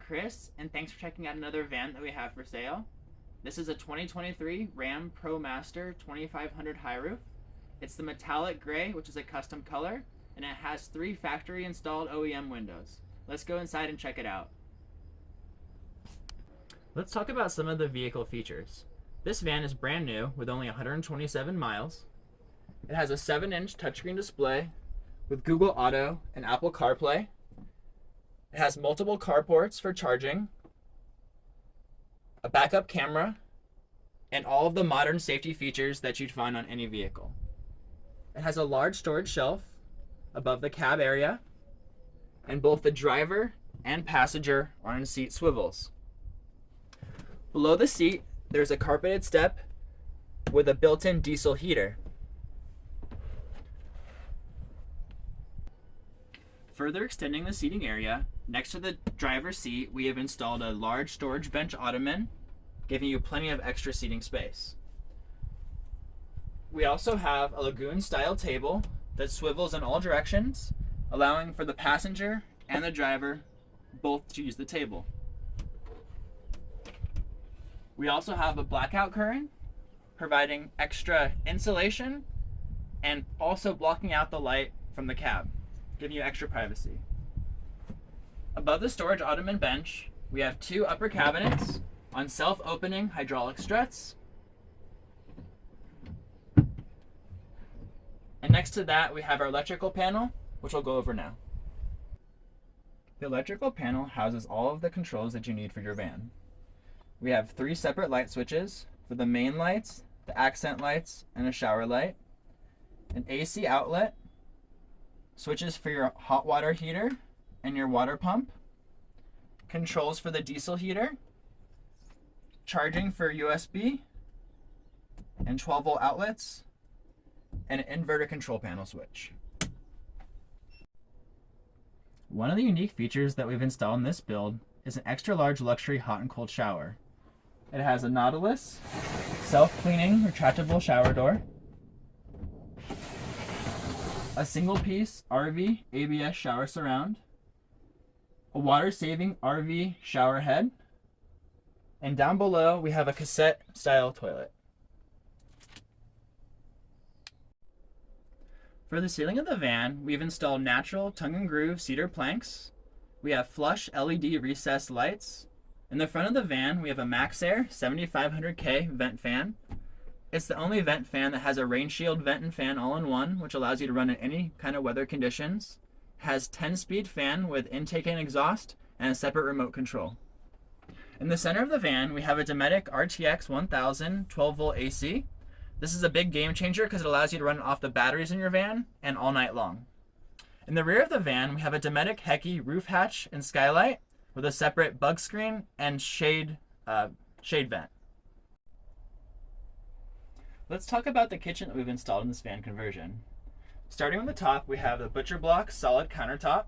Chris, and thanks for checking out another van that we have for sale. This is a 2023 Ram ProMaster 2500 high roof. It's the metallic gray, which is a custom color, and it has 3 factory installed OEM windows. Let's go inside and check it out. Let's talk about some of the vehicle features. This van is brand new with only 127 miles. It has a 7-inch touchscreen display with Google Auto and Apple CarPlay. It has multiple carports for charging, a backup camera, and all of the modern safety features that you'd find on any vehicle. It has a large storage shelf above the cab area, and both the driver and passenger are in seat swivels. Below the seat, there's a carpeted step with a built-in diesel heater. Further extending the seating area, next to the driver's seat, we have installed a large storage bench ottoman, giving you plenty of extra seating space. We also have a lagoon-style table that swivels in all directions, allowing for the passenger and the driver both to use the table. We also have a blackout curtain, providing extra insulation and also blocking out the light from the cab, giving you extra privacy. Above the storage ottoman bench, we have 2 upper cabinets on self-opening hydraulic struts. And next to that, we have our electrical panel, which we'll go over now. The electrical panel houses all of the controls that you need for your van. We have 3 separate light switches for the main lights, the accent lights, and a shower light, an AC outlet, switches for your hot water heater and your water pump, controls for the diesel heater, charging for USB, and 12-volt outlets, and an inverter control panel switch. One of the unique features that we've installed in this build is an extra large luxury hot and cold shower. It has a Nautilus self-cleaning retractable shower door, a single-piece RV ABS shower surround, a water-saving RV shower head, and down below we have a cassette-style toilet. For the ceiling of the van, we've installed natural tongue-and-groove cedar planks. We have flush LED recessed lights. In the front of the van, we have a MaxxAir 7500K vent fan. It's the only vent fan that has a rain shield vent and fan all in one, which allows you to run in any kind of weather conditions. It has 10-speed fan with intake and exhaust and a separate remote control. In the center of the van, we have a Dometic RTX 1000 12-volt AC. This is a big game changer because it allows you to run off the batteries in your van and all night long. In the rear of the van, we have a Dometic Hecky roof hatch and skylight with a separate bug screen and shade vent. Let's talk about the kitchen that we've installed in this van conversion. Starting on the top, we have the butcher block solid countertop.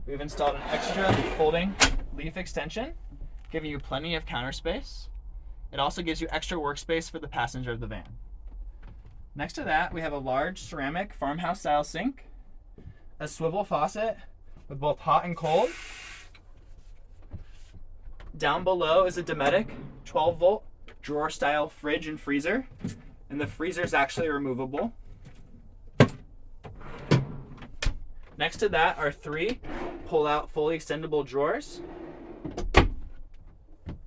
We've installed an extra folding leaf extension, giving you plenty of counter space. It also gives you extra workspace for the passenger of the van. Next to that, we have a large ceramic farmhouse style sink, a swivel faucet with both hot and cold. Down below is a Dometic 12-volt drawer style fridge and freezer, and the freezer is actually removable. Next to that are 3 pull-out fully extendable drawers.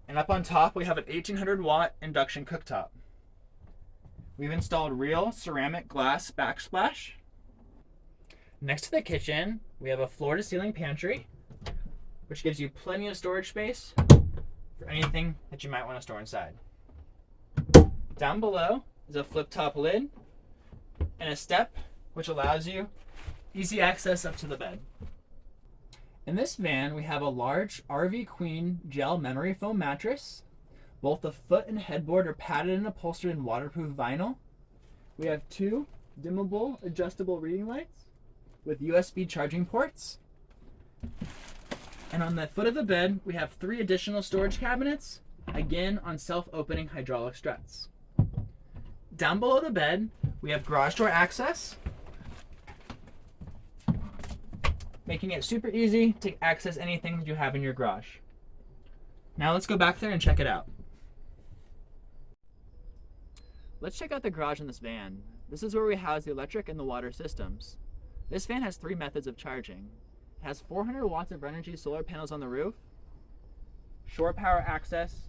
And up on top, we have an 1800-watt induction cooktop. We've installed real ceramic glass backsplash. Next to the kitchen, we have a floor-to-ceiling pantry, which gives you plenty of storage space for anything that you might want to store inside. Down below is a flip-top lid and a step, which allows you easy access up to the bed. In this van, we have a large RV Queen gel memory foam mattress. Both the foot and headboard are padded and upholstered in waterproof vinyl. We have 2 dimmable adjustable reading lights with USB charging ports. And on the foot of the bed, we have 3 additional storage cabinets, again on self-opening hydraulic struts. Down below the bed, we have garage door access, making it super easy to access anything that you have in your garage. Now let's go back there and check it out. Let's check out the garage in this van. This is where we house the electric and the water systems. This van has 3 methods of charging. It has 400 watts of Renogy solar panels on the roof, shore power access,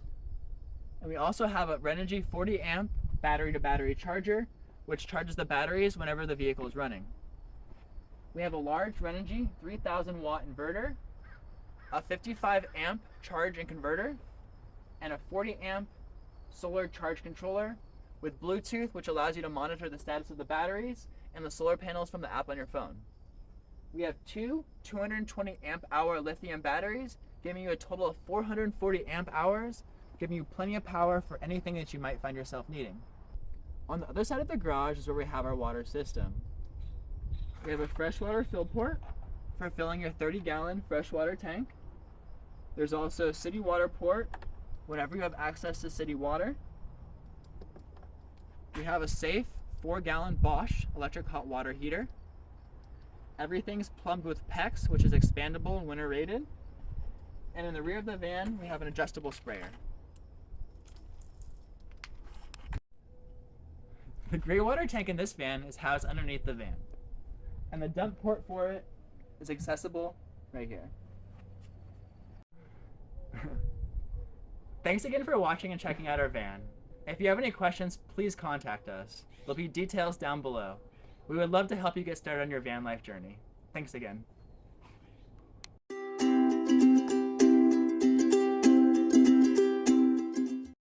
and we also have a Renogy 40 amp battery to battery charger, which charges the batteries whenever the vehicle is running. We have a large Renogy 3000 watt inverter, a 55 amp charge and converter, and a 40 amp solar charge controller with Bluetooth, which allows you to monitor the status of the batteries and the solar panels from the app on your phone. We have 2 220 amp hour lithium batteries, giving you a total of 440 amp hours, giving you plenty of power for anything that you might find yourself needing. On the other side of the garage is where we have our water system. We have a freshwater fill port for filling your 30-gallon freshwater tank. There's also a city water port whenever you have access to city water. We have a safe 4-gallon Bosch electric hot water heater. Everything's plumbed with PEX, which is expandable and winter rated. And in the rear of the van, we have an adjustable sprayer. The gray water tank in this van is housed underneath the van, and the dump port for it is accessible right here. Thanks again for watching and checking out our van. If you have any questions, please contact us. There'll be details down below. We would love to help you get started on your van life journey. Thanks again.